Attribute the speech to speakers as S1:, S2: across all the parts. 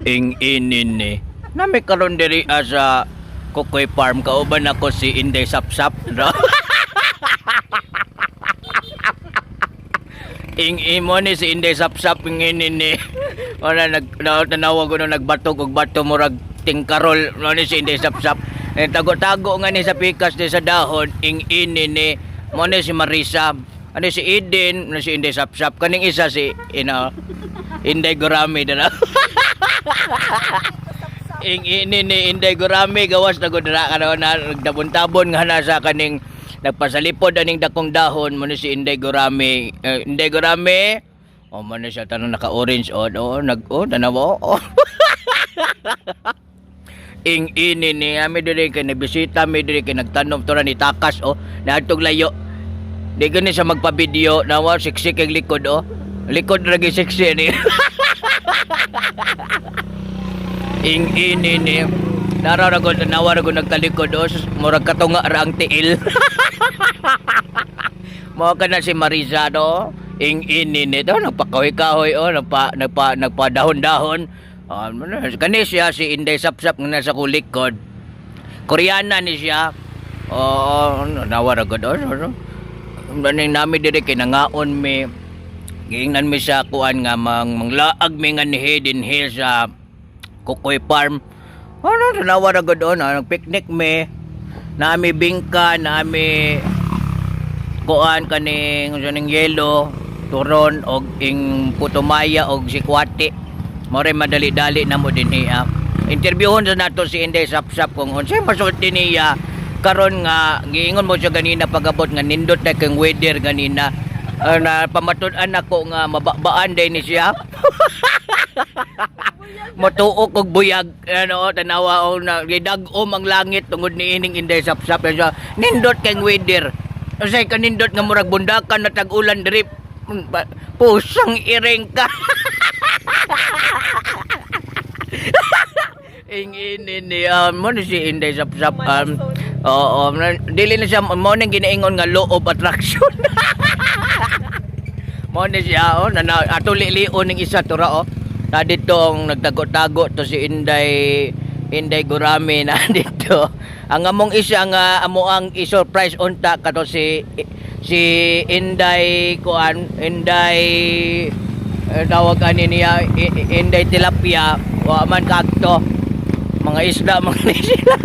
S1: Ing inin ni. Nami karon diri sa Kukoy Farm kauban ako si Inday Sapsap. No? Ing imo ni si Inday Sapsap ing inin ni. Wala nagtanawa ko nung nagbatok og bato murag tingkarol no ni si Inday Sapsap. Tago-tago nga ni sa pikas ni sa dahon ing inin ni mo ni si Marisa. Ano si Eden, ano si Inday Sapsap. Kaning isa si Inday Gurami dala. Ing ini ni Inday Gurami gawas na gud na nagdabon-tabon nga na sa kaning nagpasalipod aning dakong dahon mo ni si Inday Gurami. Inday Gurami. O man siya tanong naka-orange tanawa. Ing ini ni ami diri kay nabisita mi diri kay nagtanom to ni takas naadtog layo. Di gani siya magpa-video nawa siksi kay likod likod ra gi siksi ni. Ing ini ni nararagon nawaragon nagtalikod murag katunga ra ang tiil. Mo kana si Marisa do ing ini ni do nagpakahoy-kahoy nagpadahon-dahon. Kani siya si Inday Sapsap nga nasa kulikod. Koreana ni siya. Nawaragon Baning nami diri kay nangaon mi giingnan mi sa kuan nga manglaag mi nga ni Hidden Hill sa Kukoy Farm. Tanawa ra gud nagpiknik mi. Nami bingka, nami kuan kaning yelo, turon og ing putumaya og sikwati. More madali-dali na mo din niya. Interviewon sa nato si Inday Sapsap kung unsay masulti niya karon nga giingon mo siya ganina pagabot nga nindot na kang weather ganina na pamatud-an ako nga mababaan day ni siya. Matuok og buyag tanawa na gidag-om ang langit tungod ni ining Inday Sapsap siya nindot kang weather usay ka nindot nga murag bundakan na tag-ulan diri pusang iring ka. Ing ini ni mo ni si Inday Sapsap dili na siya mo ning ginaingon nga law of attraction. Mo ni siya ato lilion ning isa tura na ditong nagtago-tago to si Inday Gurami na dito. Ang among isa nga amo ang i-surprise unta kato si Inday tawag ani niya Inday Tilapia wa man kakto mga isda mga sila.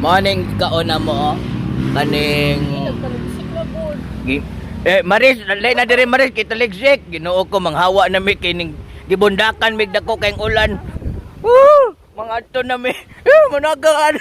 S1: Morning kaona mo kaning Maris lay na diri Maris kita ligsik Ginoo ko manghawa na mi kining gibundakan mig dako kayong ulan. Mga ato na mi managaan.